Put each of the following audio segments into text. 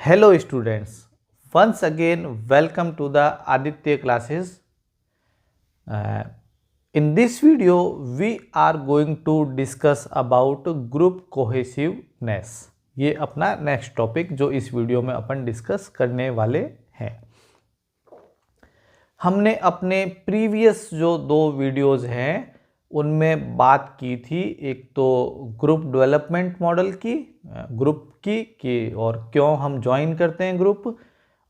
Hello students, once again welcome to the Aditya classes. In this video we are going to discuss about group cohesiveness. ये अपना next topic जो इस video में अपन discuss करने वाले हैं। हमने अपने प्रीवियस जो दो वीडियोस हैं उनमें बात की थी, एक तो ग्रुप डेवलपमेंट मॉडल की, ग्रुप की और क्यों हम ज्वाइन करते हैं ग्रुप,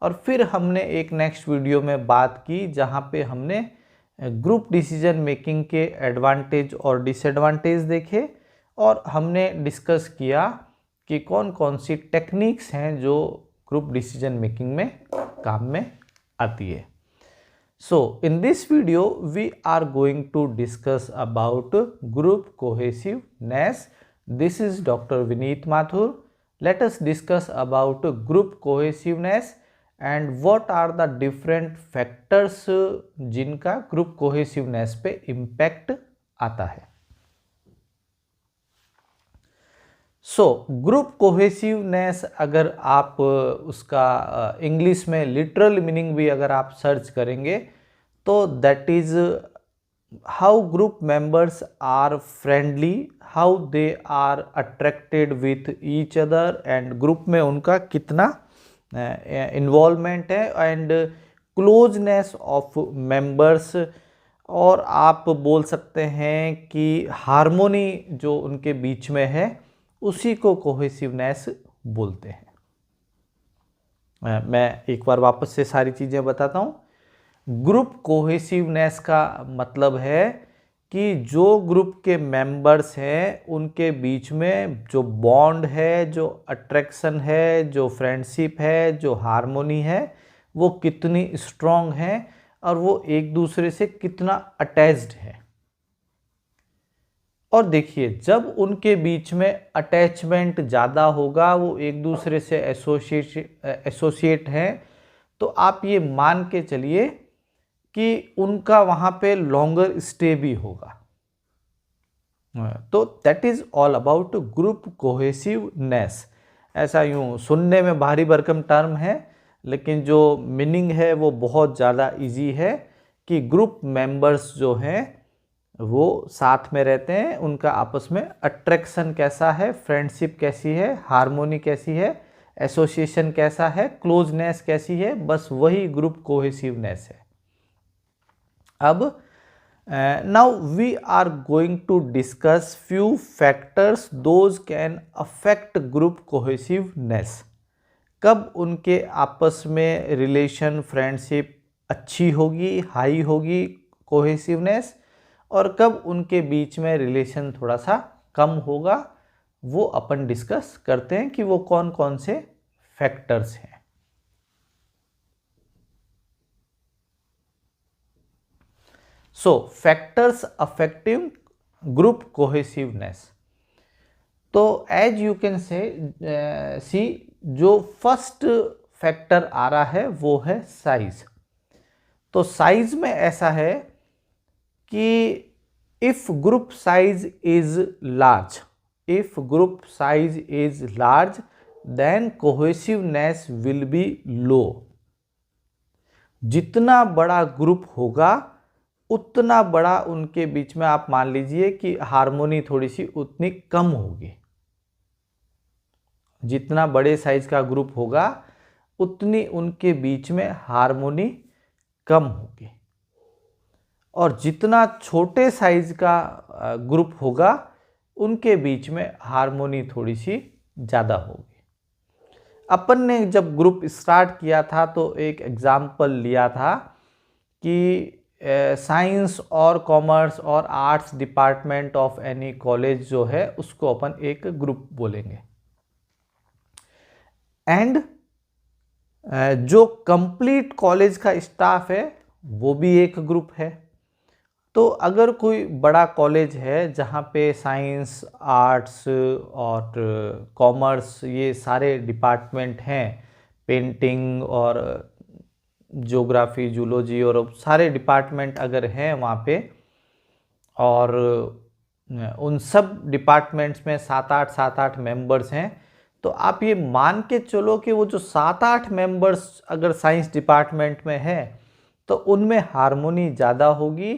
और फिर हमने एक नेक्स्ट वीडियो में बात की जहां पे हमने ग्रुप डिसीजन मेकिंग के एडवांटेज और डिसएडवांटेज देखे और हमने डिस्कस किया कि कौन कौन सी टेक्निक्स हैं जो ग्रुप डिसीजन मेकिंग में काम में आती है। So in this video we are going to discuss about group cohesiveness. This is Dr. Vineet Mathur. Let us discuss about group cohesiveness and what are the different factors जिनका group cohesiveness पे impact आता है। Group cohesiveness अगर आप उसका English में literal meaning भी अगर आप सर्च करेंगे तो that is how group members are friendly, how they are attracted with each other and group में उनका कितना इन्वॉल्वमेंट है एंड क्लोजनेस ऑफ मेंबर्स, और आप बोल सकते हैं कि हार्मोनी जो उनके बीच में है उसी को कोहेसिवनेस बोलते हैं। मैं एक बार वापस से सारी चीज़ें बताता हूँ। ग्रुप कोहेसिवनेस का मतलब है कि जो ग्रुप के मेंबर्स हैं उनके बीच में जो बॉन्ड है, जो अट्रैक्शन है, जो फ्रेंडशिप है, जो हार्मोनी है, वो कितनी स्ट्रॉन्ग है और वो एक दूसरे से कितना अटैच्ड है। और देखिए, जब उनके बीच में अटैचमेंट ज़्यादा होगा, वो एक दूसरे से एसोसिएट हैं, तो आप ये मान के चलिए कि उनका वहाँ पे लॉन्गर स्टे भी होगा। तो that is all about group cohesiveness. ऐसा यूँ सुनने में भारी भरकम टर्म है, लेकिन जो मीनिंग है वो बहुत ज़्यादा इजी है कि ग्रुप मेंबर्स जो हैं वो साथ में रहते हैं, उनका आपस में अट्रैक्शन कैसा है, फ्रेंडशिप कैसी है, हार्मोनी कैसी है, एसोसिएशन कैसा है, क्लोजनेस कैसी है, बस वही ग्रुप कोहेसिवनेस है। अब now we are going to discuss few factors those can affect group cohesiveness. कब उनके आपस में रिलेशन, फ्रेंडशिप अच्छी होगी, हाई होगी कोहेसिवनेस, और कब उनके बीच में रिलेशन थोड़ा सा कम होगा, वो अपन डिस्कस करते हैं कि वो कौन कौन से फैक्टर्स हैं। Factors affecting group cohesiveness. तो एज यू कैन से सी, जो फर्स्ट फैक्टर आ रहा है वो है साइज। तो साइज में ऐसा है कि if group size is large, then cohesiveness will be low. जितना बड़ा ग्रुप होगा उतना बड़ा उनके बीच में आप मान लीजिए कि हार्मोनी थोड़ी सी उतनी कम होगी। जितना बड़े साइज का ग्रुप होगा उतनी उनके बीच में हार्मोनी कम होगी, और जितना छोटे साइज का ग्रुप होगा उनके बीच में हार्मोनी थोड़ी सी ज़्यादा होगी। अपन ने जब ग्रुप स्टार्ट किया था तो एक एग्जाम्पल लिया था कि साइंस और कॉमर्स और arts department of any college जो है उसको अपन एक ग्रुप बोलेंगे, एंड जो कंप्लीट कॉलेज का स्टाफ है वो भी एक ग्रुप है। तो अगर कोई बड़ा कॉलेज है जहाँ पे साइंस, आर्ट्स और कॉमर्स ये सारे डिपार्टमेंट हैं, पेंटिंग और ज्योग्राफी, जूलॉजी और सारे डिपार्टमेंट अगर हैं वहाँ पे, और उन सब डिपार्टमेंट्स में 7-8 मेंबर्स हैं, तो आप ये मान के चलो कि वो जो 7-8 मेंबर्स अगर साइंस डिपार्टमेंट में हैं तो उनमें हार्मोनी ज़्यादा होगी,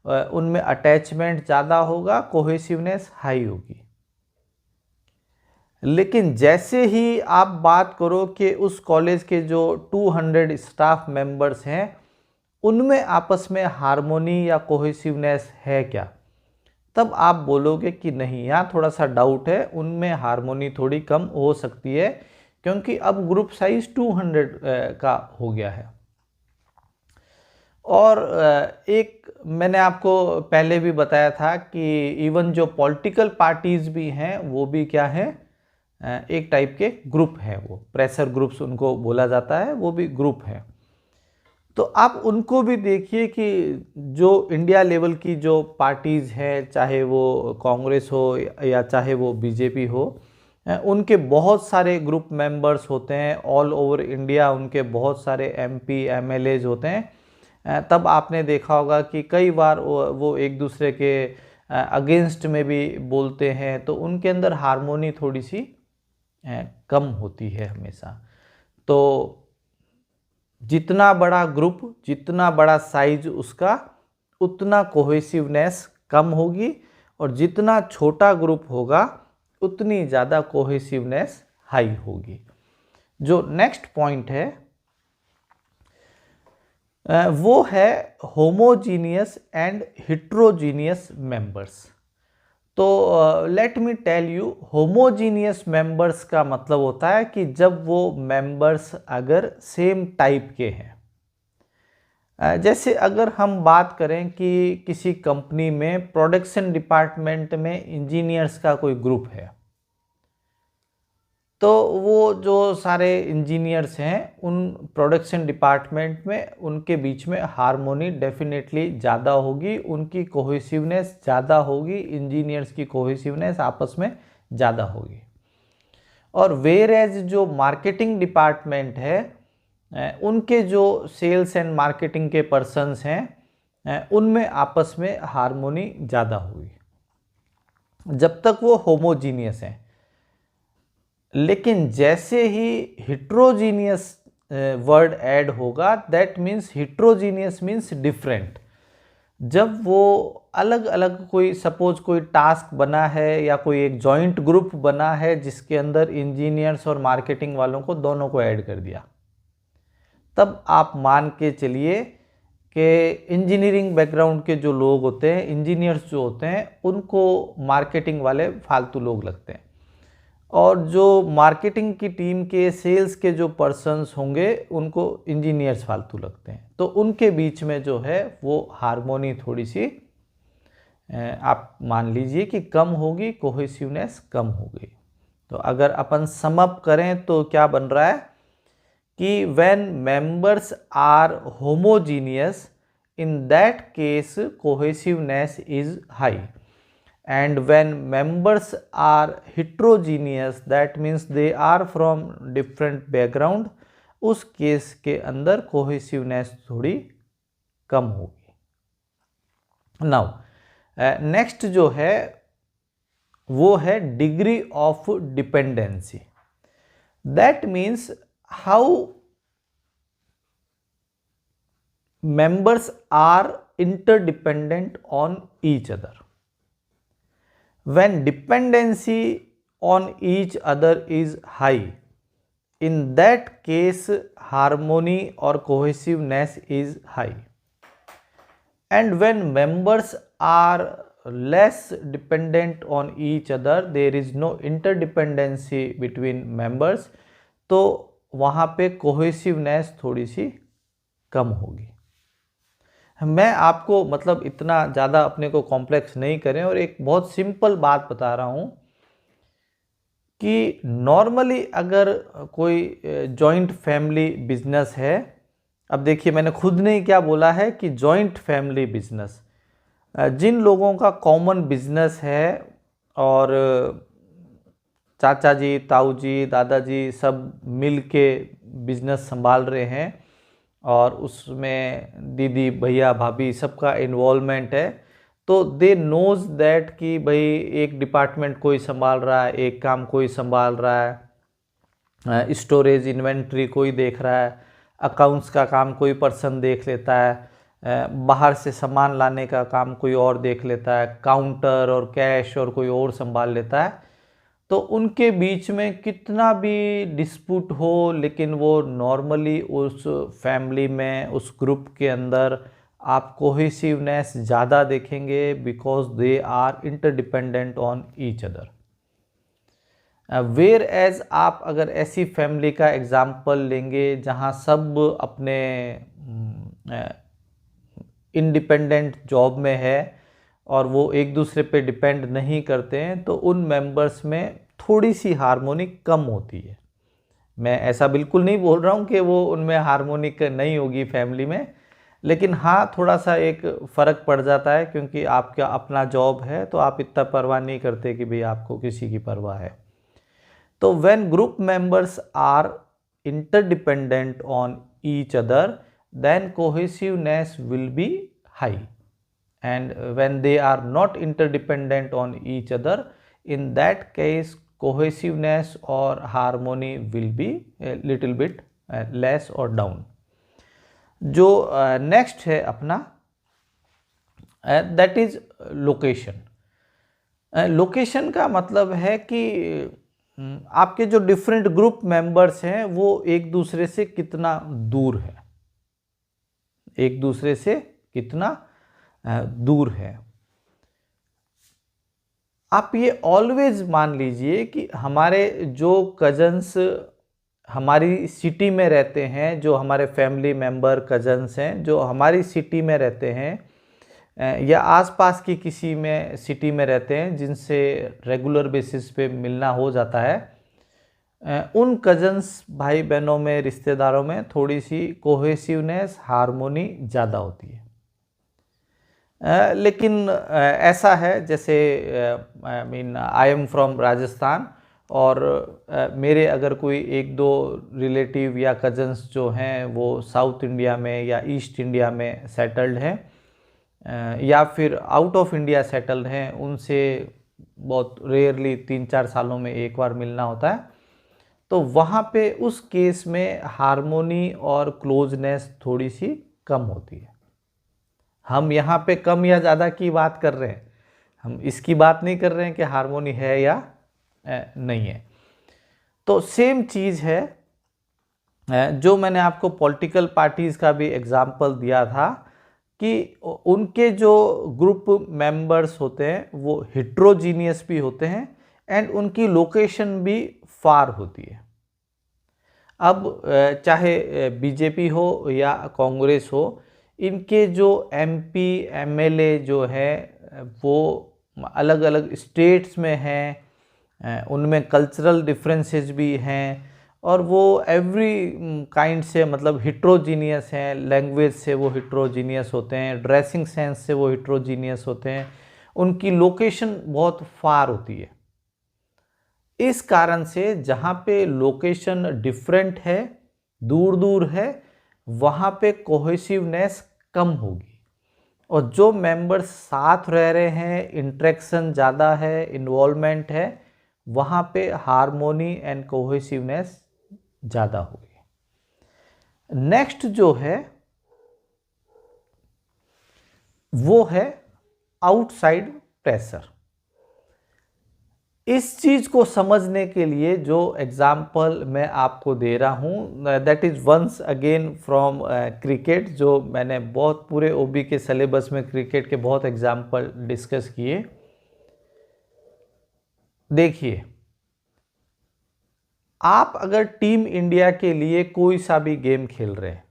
उनमें अटैचमेंट ज़्यादा होगा, कोहेसिवनेस हाई होगी। लेकिन जैसे ही आप बात करो कि उस कॉलेज के जो 200 स्टाफ मेंबर्स हैं उनमें आपस में हार्मोनी या कोहेसिवनेस है क्या, तब आप बोलोगे कि नहीं, यहाँ थोड़ा सा डाउट है, उनमें हार्मोनी थोड़ी कम हो सकती है क्योंकि अब ग्रुप साइज 200 का हो गया है। और एक मैंने आपको पहले भी बताया था कि इवन जो पॉलिटिकल पार्टीज़ भी हैं वो भी क्या है, एक टाइप के ग्रुप हैं, वो प्रेशर ग्रुप्स उनको बोला जाता है, वो भी ग्रुप हैं। तो आप उनको भी देखिए कि जो इंडिया लेवल की जो पार्टीज़ हैं, चाहे वो कांग्रेस हो या चाहे वो बीजेपी हो, उनके बहुत सारे ग्रुप मेंबर्स होते हैं ऑल ओवर इंडिया, उनके बहुत सारे एमपी एमएलएज होते हैं। तब आपने देखा होगा कि कई बार वो एक दूसरे के अगेंस्ट में भी बोलते हैं, तो उनके अंदर हार्मोनी थोड़ी सी कम होती है हमेशा। तो जितना बड़ा ग्रुप, जितना बड़ा साइज उसका, उतना कोहेसिवनेस कम होगी, और जितना छोटा ग्रुप होगा उतनी ज़्यादा कोहेसिवनेस हाई होगी। जो नेक्स्ट पॉइंट है वो है होमोजीनियस एंड हिट्रोजीनियस मेंबर्स। तो let me tell you, homogeneous members का मतलब होता है कि जब वो मेंबर्स अगर सेम टाइप के हैं। जैसे अगर हम बात करें कि किसी कंपनी में प्रोडक्शन डिपार्टमेंट में इंजीनियर्स का कोई ग्रुप है, तो वो जो सारे इंजीनियर्स हैं उन प्रोडक्शन डिपार्टमेंट में उनके बीच में हार्मोनी डेफिनेटली ज़्यादा होगी, उनकी कोहेसिवनेस ज़्यादा होगी, इंजीनियर्स की कोहेसिवनेस आपस में ज़्यादा होगी। और वेयर एज जो मार्केटिंग डिपार्टमेंट है, उनके जो सेल्स एंड मार्केटिंग के पर्सन्स हैं, उनमें आपस में हार्मोनी ज़्यादा होगी जब तक वो होमोजीनियस हैं। लेकिन जैसे ही हिट्रोजीनियस वर्ड ऐड होगा, that means heterogeneous means different. जब वो अलग अलग कोई सपोज कोई टास्क बना है या कोई एक जॉइंट ग्रुप बना है जिसके अंदर इंजीनियर्स और मार्केटिंग वालों को दोनों को ऐड कर दिया, तब आप मान के चलिए कि इंजीनियरिंग बैकग्राउंड के जो लोग होते हैं, इंजीनियर्स जो होते हैं, उनको मार्केटिंग वाले फालतू लोग लगते हैं, और जो मार्केटिंग की टीम के सेल्स के जो पर्सन्स होंगे उनको इंजीनियर्स फालतू लगते हैं। तो उनके बीच में जो है वो हार्मोनी थोड़ी सी आप मान लीजिए कि कम होगी, कोहेसिवनेस कम होगी। तो अगर अपन सम अप करें तो क्या बन रहा है कि when members are homogeneous, in that case cohesiveness is high, and when members are heterogeneous, that means they are from different background, उस केस के अंदर कोहेसिवनेस थोड़ी कम होगी। नाउ नेक्स्ट जो है वो है degree of dependency. That means how members are interdependent on each other. When dependency on each other is high, in that case harmony or cohesiveness is high. And when members are less dependent on each other, there is no interdependency between members, तो वहाँ पे cohesiveness थोड़ी सी कम होगी। मैं आपको मतलब इतना ज़्यादा अपने को कॉम्प्लेक्स नहीं करें, और एक बहुत सिंपल बात बता रहा हूँ कि नॉर्मली अगर कोई जॉइंट फैमिली बिजनेस है, अब देखिए मैंने खुद ने क्या बोला है कि जॉइंट फैमिली बिजनेस, जिन लोगों का कॉमन बिजनेस है और चाचा जी, ताऊ जी, दादाजी सब मिल के बिजनेस संभाल रहे हैं, और उसमें दीदी भैया भाभी सबका इन्वॉल्वमेंट है, तो दे नोज़ दैट कि भाई एक डिपार्टमेंट कोई संभाल रहा है, एक काम कोई संभाल रहा है, स्टोरेज इन्वेंट्री कोई देख रहा है, अकाउंट्स का काम कोई पर्सन देख लेता है, बाहर से सामान लाने का काम कोई और देख लेता है, काउंटर और कैश और कोई और संभाल लेता है। तो उनके बीच में कितना भी डिस्प्यूट हो, लेकिन वो नॉर्मली उस फैमिली में, उस ग्रुप के अंदर आप कोहेसिवनेस ज़्यादा देखेंगे, because they are interdependent on each other. Whereas आप अगर ऐसी फैमिली का एग्जाम्पल लेंगे जहाँ सब अपने इंडिपेंडेंट जॉब में है और वो एक दूसरे पे डिपेंड नहीं करते हैं, तो उन मेंबर्स में थोड़ी सी हार्मोनी कम होती है। मैं ऐसा बिल्कुल नहीं बोल रहा हूँ कि वो उनमें हार्मोनिक नहीं होगी फैमिली में, लेकिन हाँ थोड़ा सा एक फ़र्क पड़ जाता है, क्योंकि आपका अपना जॉब है तो आप इतना परवाह नहीं करते कि भाई आपको किसी की परवाह है। तो when group members are interdependent on each other, then cohesiveness will be high, and when they are not interdependent on each other, in that case cohesiveness or harmony will be a little bit less or down. जो next है अपना that is location. Location का मतलब है कि आपके जो different group members हैं वो एक दूसरे से कितना दूर है, एक दूसरे से कितना दूर है। आप ये ऑलवेज मान लीजिए कि हमारे जो कजन्स हमारी सिटी में रहते हैं, जो हमारे फैमिली मेंबर कजन्स हैं जो हमारी सिटी में रहते हैं या आसपास की किसी में सिटी में रहते हैं जिनसे रेगुलर बेसिस पे मिलना हो जाता है, उन कजन्स भाई बहनों में, रिश्तेदारों में थोड़ी सी कोहेसिवनेस, हार्मोनी ज़्यादा होती है। लेकिन ऐसा है जैसे आई एम फ्रॉम राजस्थान और मेरे अगर कोई एक दो रिलेटिव या कजन्स जो हैं वो साउथ इंडिया में या ईस्ट इंडिया में सेटल्ड हैं या फिर आउट ऑफ इंडिया सेटल्ड हैं, उनसे बहुत रेयरली 3-4 सालों में एक बार मिलना होता है, तो वहाँ पे उस केस में हार्मोनी और क्लोजनेस थोड़ी सी कम होती है। हम यहाँ पे कम या ज़्यादा की बात कर रहे हैं, हम इसकी बात नहीं कर रहे हैं कि हार्मोनी है या नहीं है। तो सेम चीज़ है जो मैंने आपको पॉलिटिकल पार्टीज़ का भी एग्जाम्पल दिया था कि उनके जो ग्रुप मेंबर्स होते हैं वो हिट्रोजीनियस भी होते हैं एंड उनकी लोकेशन भी फार होती है। अब चाहे बीजेपी हो या कांग्रेस हो, इनके जो एमपी एमएलए जो है वो अलग अलग स्टेट्स में हैं, उनमें कल्चरल डिफरेंसेस भी हैं और वो एवरी काइंड से मतलब हिट्रोजीनियस हैं। लैंग्वेज से वो हिट्रोजीनियस होते हैं, ड्रेसिंग सेंस से वो हिट्रोजीनियस होते हैं, उनकी लोकेशन बहुत फार होती है। इस कारण से जहाँ पे लोकेशन डिफरेंट है, दूर दूर है, वहाँ पे कोहेसिवनेस कम होगी और जो मेंबर्स साथ रह रहे हैं, इंटरेक्शन ज़्यादा है, इन्वॉल्वमेंट है, वहाँ पे हार्मोनी एंड कोहेसिवनेस ज़्यादा होगी। नेक्स्ट जो है वो है आउटसाइड प्रेशर। इस चीज़ को समझने के लिए जो एग्जाम्पल मैं आपको दे रहा हूँ that is once again from cricket, जो मैंने बहुत पूरे ओबी के सिलेबस में क्रिकेट के बहुत एग्जाम्पल डिस्कस किए। देखिए, आप अगर टीम इंडिया के लिए कोई सा भी गेम खेल रहे हैं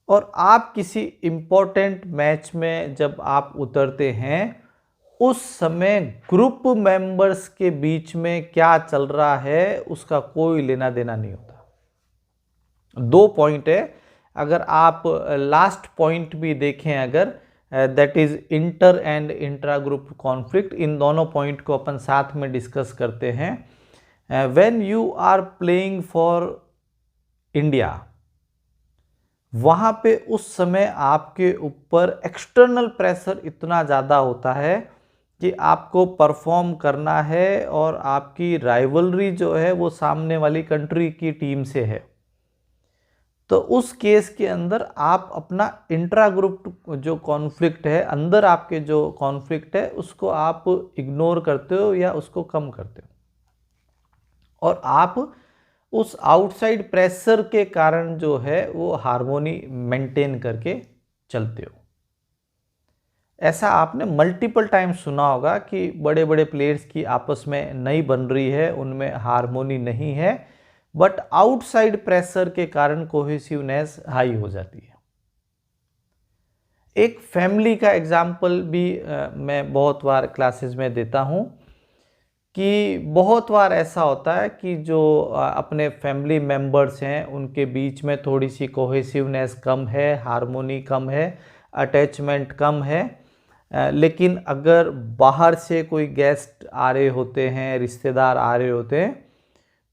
और आप किसी इम्पोर्टेंट मैच में जब आप उतरते हैं, उस समय ग्रुप मेंबर्स के बीच में क्या चल रहा है उसका कोई लेना देना नहीं होता। 2 पॉइंट है, अगर आप लास्ट पॉइंट भी देखें अगर that is inter and intra group conflict, इन दोनों पॉइंट को अपन साथ में डिस्कस करते हैं। When you are playing for India, वहाँ पे उस समय आपके ऊपर एक्सटर्नल प्रेशर इतना ज़्यादा होता है कि आपको परफॉर्म करना है और आपकी राइवलरी जो है वो सामने वाली कंट्री की टीम से है, तो उस केस के अंदर आप अपना इंट्रा ग्रुप जो कॉन्फ्लिक्ट है, अंदर आपके जो कॉन्फ्लिक्ट है, उसको आप इग्नोर करते हो या उसको कम करते हो, और आप उस आउटसाइड प्रेशर के कारण जो है वो हार्मोनी मेंटेन करके चलते हो। ऐसा आपने मल्टीपल टाइम सुना होगा कि बड़े बड़े प्लेयर्स की आपस में नहीं बन रही है, उनमें हार्मोनी नहीं है, बट आउटसाइड प्रेशर के कारण कोहेसिवनेस हाई हो जाती है। एक फैमिली का एग्जाम्पल भी मैं बहुत बार क्लासेस में देता हूँ कि बहुत बार ऐसा होता है कि जो अपने फैमिली मेंबर्स हैं उनके बीच में थोड़ी सी कोहेसिवनेस कम है, हार्मोनी कम है, अटैचमेंट कम है, लेकिन अगर बाहर से कोई गेस्ट आ रहे होते हैं, रिश्तेदार आ रहे होते हैं,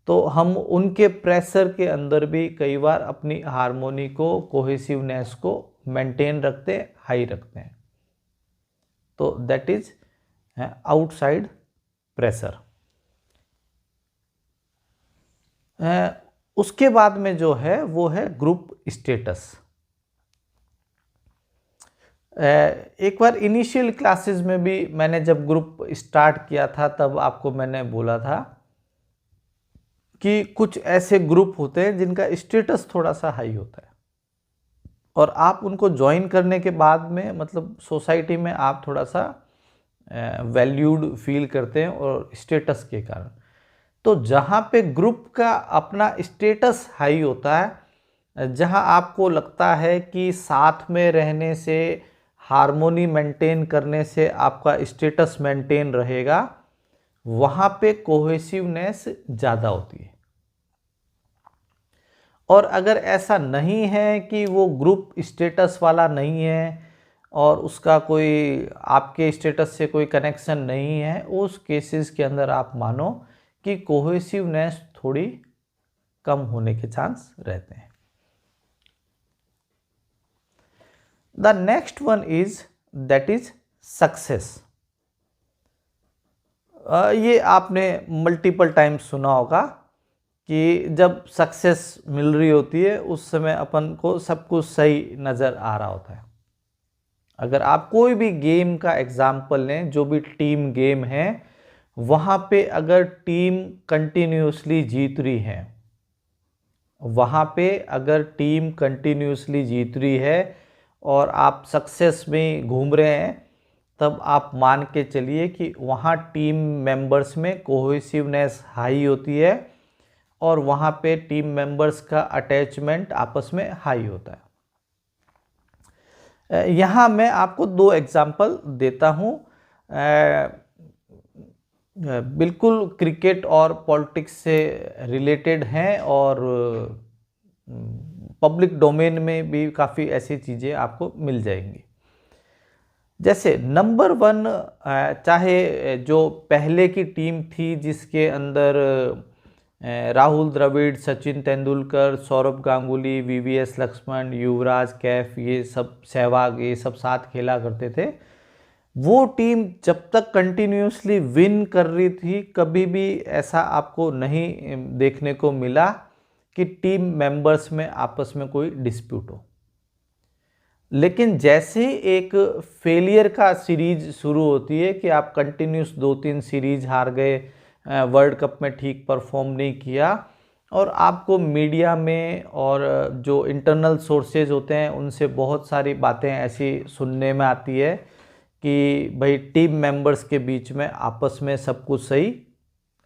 तो हम उनके प्रेशर के अंदर भी कई बार अपनी हार्मोनी को, कोहेसिवनेस को मेंटेन रखते हैं, हाई रखते हैं। तो दैट इज आउटसाइड प्रेशर। उसके बाद में जो है वो है ग्रुप स्टेटस। एक बार इनिशियल क्लासेस में भी मैंने जब ग्रुप स्टार्ट किया था तब आपको मैंने बोला था कि कुछ ऐसे ग्रुप होते हैं जिनका स्टेटस थोड़ा सा हाई होता है, और आप उनको ज्वाइन करने के बाद में मतलब सोसाइटी में आप थोड़ा सा वैल्यूड फील करते हैं और स्टेटस के कारण। तो जहाँ पे ग्रुप का अपना स्टेटस हाई होता है, जहाँ आपको लगता है कि साथ में रहने से, हार्मोनी मेंटेन करने से आपका स्टेटस मेंटेन रहेगा, वहाँ पे कोहेसिवनेस ज़्यादा होती है। और अगर ऐसा नहीं है कि वो ग्रुप स्टेटस वाला नहीं है और उसका कोई आपके स्टेटस से कोई कनेक्शन नहीं है, उस केसेस के अंदर आप मानो कि कोहेसिवनेस थोड़ी कम होने के चांस रहते हैं। The next one is that is success. ये आपने मल्टीपल टाइम सुना होगा कि जब सक्सेस मिल रही होती है उस समय अपन को सब कुछ सही नज़र आ रहा होता है। अगर आप कोई भी गेम का एग्जाम्पल लें, जो भी टीम गेम है, वहाँ पे अगर टीम कंटिन्यूसली जीत रही है, वहाँ पे अगर टीम कंटिन्यूसली जीत रही है और आप सक्सेस में घूम रहे हैं, तब आप मान के चलिए कि वहाँ टीम मेंबर्स में कोहेसिवनेस हाई होती है और वहाँ पे टीम मेंबर्स का अटैचमेंट आपस में हाई होता है। यहाँ मैं आपको दो एग्जाम्पल देता हूँ, बिल्कुल क्रिकेट और पॉलिटिक्स से रिलेटेड हैं और पब्लिक डोमेन में भी काफ़ी ऐसी चीज़ें आपको मिल जाएंगी। जैसे नंबर 1, चाहे जो पहले की टीम थी जिसके अंदर राहुल द्रविड़, सचिन तेंदुलकर, सौरभ गांगुली, वीवीएस लक्ष्मण, युवराज, कैफ, ये सब, सहवाग, ये सब साथ खेला करते थे, वो टीम जब तक कंटिन्यूसली विन कर रही थी, कभी भी ऐसा आपको नहीं देखने को मिला कि टीम मेंबर्स में आपस में कोई डिस्प्यूट हो। लेकिन जैसे ही एक फेलियर का सीरीज शुरू होती है कि आप कंटिन्यूस 2-3 सीरीज हार गए, वर्ल्ड कप में ठीक परफॉर्म नहीं किया, और आपको मीडिया में और जो इंटरनल सोर्सेज होते हैं उनसे बहुत सारी बातें ऐसी सुनने में आती है कि भाई टीम मेंबर्स के बीच में आपस में सब कुछ सही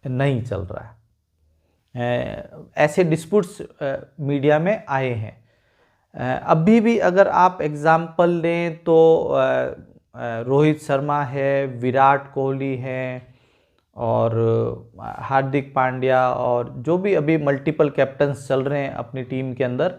नहीं चल रहा है, ऐसे डिस्प्यूट्स मीडिया में आए हैं। अभी भी अगर आप एग्जाम्पल लें तो रोहित शर्मा है, विराट कोहली है और हार्दिक पांड्या, और जो भी अभी मल्टीपल कैप्टन्स चल रहे हैं अपनी टीम के अंदर,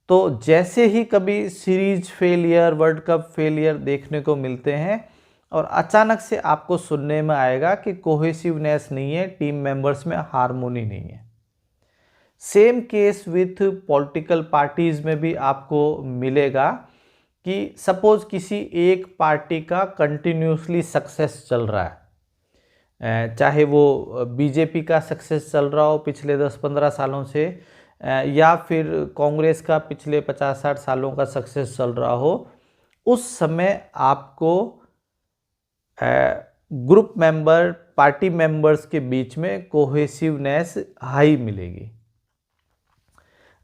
तो जैसे ही कभी series failure, world cup failure देखने को मिलते हैं और अचानक से आपको सुनने में आएगा कि कोहेसिवनेस नहीं है, टीम मेंबर्स में हार्मोनी नहीं है। Same case with political parties में भी आपको मिलेगा कि सपोज किसी एक पार्टी का कंटिन्यूसली सक्सेस चल रहा है, चाहे वो बीजेपी का सक्सेस चल रहा हो पिछले 10-15 सालों से, या फिर कांग्रेस का पिछले 50-60 सालों का सक्सेस चल रहा हो, उस समय आपको ग्रुप मेंबर, पार्टी मेंबर्स के बीच में कोहेसिवनेस हाई मिलेगी।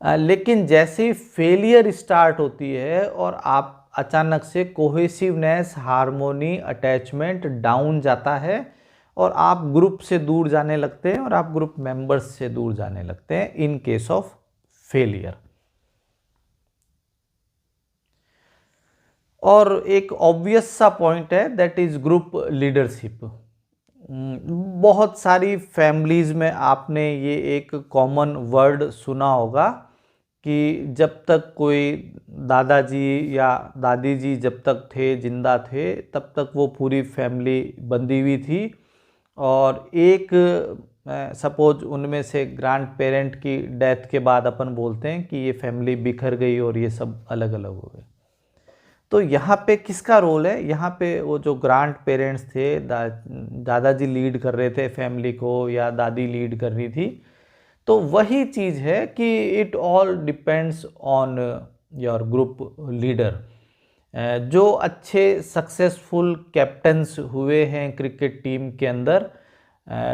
लेकिन जैसे ही फेलियर स्टार्ट होती है और आप अचानक से कोहेसिवनेस, हार्मोनी, अटैचमेंट डाउन जाता है और आप ग्रुप से दूर जाने लगते हैं और आप ग्रुप मेंबर्स से दूर जाने लगते हैं इन केस ऑफ फेलियर। और एक ऑब्वियस सा पॉइंट है, दैट इज ग्रुप लीडरशिप। बहुत सारी फैमिलीज में आपने ये एक कॉमन वर्ड सुना होगा कि जब तक कोई दादाजी या दादी जी जब तक थे, जिंदा थे, तब तक वो पूरी फैमिली बंधी हुई थी, और एक सपोज उनमें से ग्रैंड पेरेंट की डेथ के बाद अपन बोलते हैं कि ये फैमिली बिखर गई और ये सब अलग अलग हो गए। तो यहाँ पे किसका रोल है? यहाँ पे वो जो ग्रैंड पेरेंट्स थे, दादाजी लीड कर रहे थे फैमिली को या दादी लीड कर रही थी, तो वही चीज़ है कि it all depends on your group leader. जो अच्छे सक्सेसफुल कैप्टन्स हुए हैं क्रिकेट टीम के अंदर,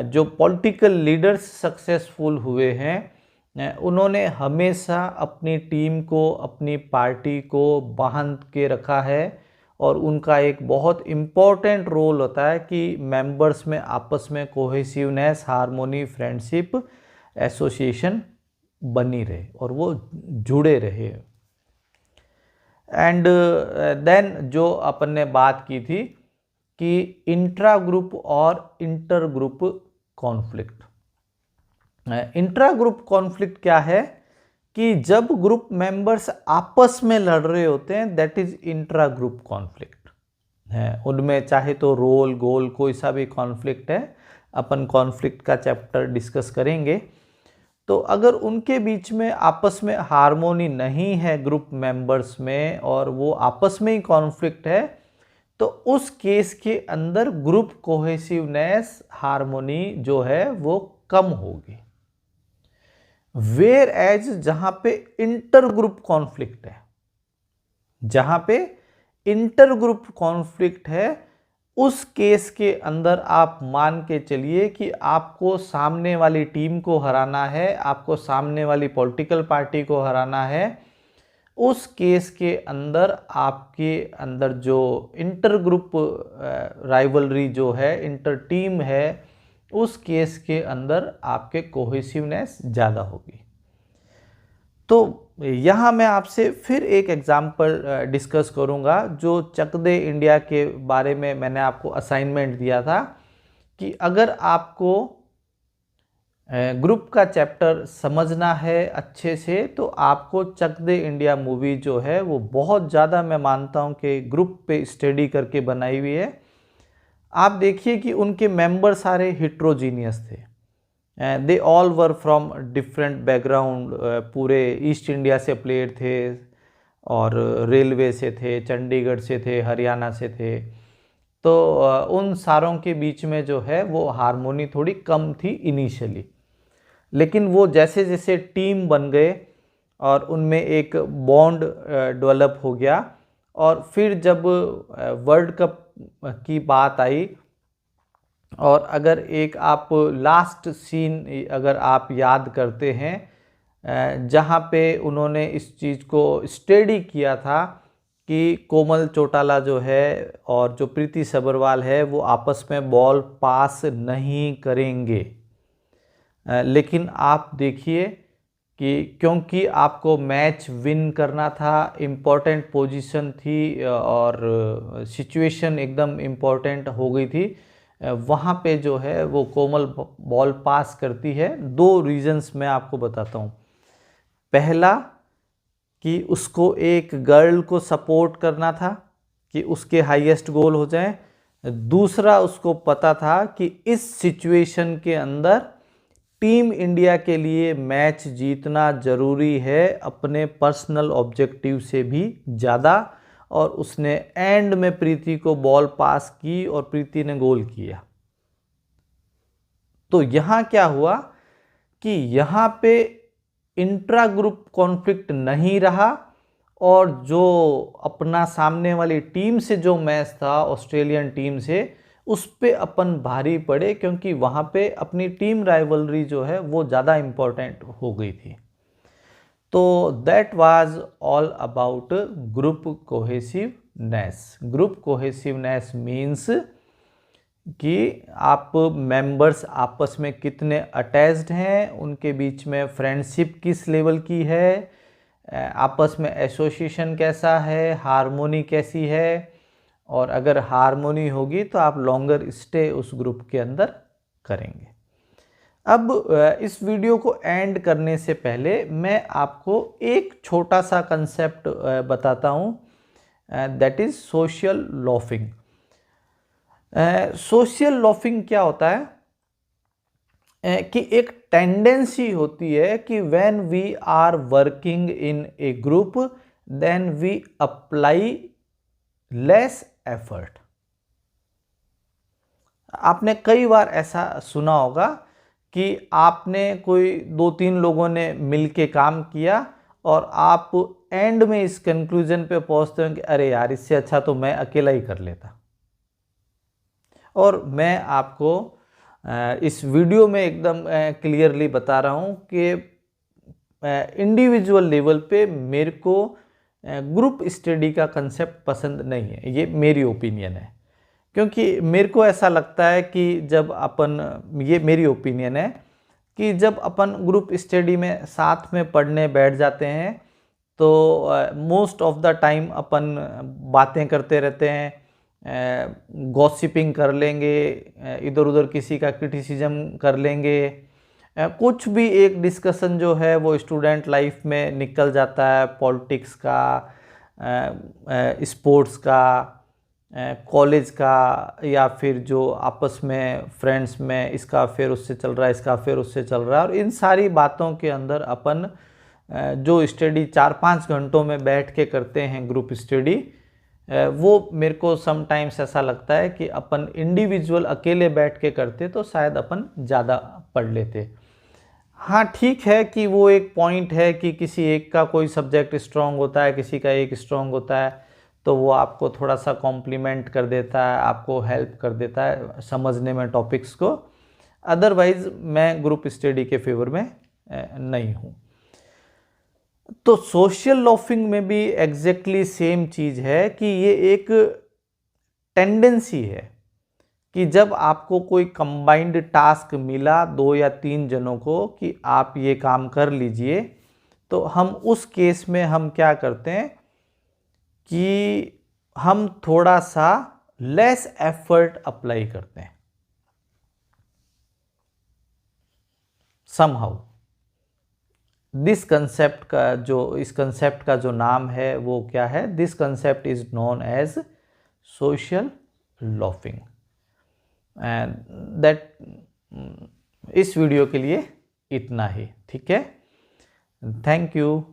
जो पॉलिटिकल लीडर्स सक्सेसफुल हुए हैं, उन्होंने हमेशा अपनी टीम को, अपनी पार्टी को बांध के रखा है, और उनका एक बहुत इम्पॉर्टेंट रोल होता है कि मेंबर्स में आपस में कोहेसिवनेस, हार्मोनी, फ्रेंडशिप, एसोसिएशन बनी रहे और वो जुड़े रहे। एंड देन जो अपन ने बात की थी कि इंट्रा ग्रुप और inter group conflict. Intra group conflict क्या है कि जब ग्रुप मेंबर्स आपस में लड़ रहे होते हैं, that is intra group conflict है। उनमें चाहे तो रोल, गोल, कोई सा भी कॉन्फ्लिक्ट है, अपन कॉन्फ्लिक्ट का चैप्टर डिस्कस करेंगे। तो अगर उनके बीच में आपस में हार्मोनी नहीं है ग्रुप मेंबर्स में, और वो आपस में ही कॉन्फ्लिक्ट है, तो उस केस के अंदर ग्रुप कोहेसिवनेस, हार्मोनी जो है वो कम होगी। वेयर एज जहां पे इंटर ग्रुप कॉन्फ्लिक्ट है, जहां पे इंटर ग्रुप कॉन्फ्लिक्ट है, उस केस के अंदर आप मान के चलिए कि आपको सामने वाली टीम को हराना है, आपको सामने वाली पॉलिटिकल पार्टी को हराना है। उस केस के अंदर आपके अंदर जो इंटर ग्रुप राइवलरी जो है, इंटर टीम है, उस केस के अंदर आपके कोहेसिवनेस ज़्यादा होगी। तो यहाँ मैं आपसे फिर एक एग्जाम्पल डिस्कस करूँगा, जो चक दे इंडिया के बारे में मैंने आपको असाइनमेंट दिया था कि अगर आपको ग्रुप का चैप्टर समझना है अच्छे से, तो आपको चक दे इंडिया मूवी जो है वो बहुत ज़्यादा, मैं मानता हूँ कि ग्रुप पे स्टडी करके बनाई हुई है। आप देखिए कि उनके मेंबर सारे हिट्रोजीनियस थे, they all were from different background, पूरे ईस्ट इंडिया से प्लेयर थे, और रेलवे से थे, चंडीगढ़ से थे, हरियाणा से थे। तो उन सारों के बीच में जो है वो हार्मोनी थोड़ी कम थी इनिशियली, लेकिन वो जैसे जैसे टीम बन गए और उनमें एक बॉन्ड डेवलप हो गया, और फिर जब वर्ल्ड कप की बात आई, और अगर एक आप लास्ट सीन अगर आप याद करते हैं, जहाँ पे उन्होंने इस चीज़ को स्टडी किया था कि कोमल चौटाला जो है और जो प्रीति सब्रवाल है वो आपस में बॉल पास नहीं करेंगे, लेकिन आप देखिए कि क्योंकि आपको मैच विन करना था, इम्पोर्टेंट पोजीशन थी और सिचुएशन एकदम इम्पोर्टेंट हो गई थी, वहाँ पे जो है वो कोमल बॉल पास करती है। दो रीजंस मैं आपको बताता हूँ। पहला कि उसको एक गर्ल को सपोर्ट करना था कि उसके हाईएस्ट गोल हो जाए। दूसरा, उसको पता था कि इस सिचुएशन के अंदर टीम इंडिया के लिए मैच जीतना ज़रूरी है, अपने पर्सनल ऑब्जेक्टिव से भी ज़्यादा, और उसने एंड में प्रीति को बॉल पास की और प्रीति ने गोल किया। तो यहाँ क्या हुआ कि यहाँ पे इंट्रा ग्रुप कॉन्फ्लिक्ट नहीं रहा और जो अपना सामने वाली टीम से जो मैच था ऑस्ट्रेलियन टीम से, उस पे अपन भारी पड़े, क्योंकि वहाँ पे अपनी टीम राइवलरी जो है वो ज़्यादा इम्पोर्टेंट हो गई थी। तो that was all about group cohesiveness. Group cohesiveness means कि आप मेंबर्स आपस में कितने अटैच्ड हैं, उनके बीच में फ्रेंडशिप किस लेवल की है, आपस में एसोसिएशन कैसा है, हार्मोनी कैसी है, और अगर हार्मोनी होगी तो आप लॉन्गर स्टे उस ग्रुप के अंदर करेंगे। अब इस वीडियो को एंड करने से पहले मैं आपको एक छोटा सा कंसेप्ट बताता हूँ, that is social loafing. Social loafing क्या होता है कि एक टेंडेंसी होती है कि when we are working in a group then we apply less effort. आपने कई बार ऐसा सुना होगा कि आपने कोई 2-3 लोगों ने मिलके काम किया और आप एंड में इस कंक्लूजन पे पहुंचते हो कि अरे यार, इससे अच्छा तो मैं अकेला ही कर लेता। और मैं आपको इस वीडियो में एकदम क्लियरली बता रहा हूँ कि इंडिविजुअल लेवल पे मेरे को ग्रुप स्टडी का कंसेप्ट पसंद नहीं है। ये मेरी ओपिनियन है, क्योंकि मेरे को ऐसा लगता है कि जब अपन, ये मेरी ओपिनियन है कि जब अपन ग्रुप स्टडी में साथ में पढ़ने बैठ जाते हैं तो मोस्ट ऑफ द टाइम अपन बातें करते रहते हैं, गॉसिपिंग कर लेंगे, इधर उधर किसी का क्रिटिसिज्म कर लेंगे, कुछ भी एक डिस्कशन जो है वो स्टूडेंट लाइफ में निकल जाता है, पॉलिटिक्स का, स्पोर्ट्स का, कॉलेज का, या फिर जो आपस में फ्रेंड्स में इसका अफेयर उससे चल रहा है, इसका अफेयर उससे चल रहा है। और इन सारी बातों के अंदर अपन जो स्टडी 4-5 घंटों में बैठ के करते हैं ग्रुप स्टडी, वो मेरे को समटाइम्स ऐसा लगता है कि अपन इंडिविजुअल अकेले बैठ के करते तो शायद अपन ज़्यादा पढ़ लेते। हाँ, ठीक है कि वो एक पॉइंट है कि किसी एक का कोई सब्जेक्ट स्ट्रांग होता है, किसी का एक स्ट्रांग होता है, तो वो आपको थोड़ा सा कॉम्प्लीमेंट कर देता है, आपको हेल्प कर देता है समझने में टॉपिक्स को। अदरवाइज मैं ग्रुप स्टडी के फेवर में नहीं हूँ। तो सोशल लॉफिंग में भी एग्जैक्टली सेम चीज़ है कि ये एक टेंडेंसी है कि जब आपको कोई कंबाइंड टास्क मिला 2 या 3 जनों को कि आप ये काम कर लीजिए, तो हम उस केस में हम क्या करते हैं कि हम थोड़ा सा लेस एफर्ट अप्लाई करते हैं समहाउ। दिस कंसेप्ट का इस कंसेप्ट का जो नाम है वो क्या है? This concept is known as social loafing. And that, इस वीडियो के लिए इतना ही, ठीक है। Thank you.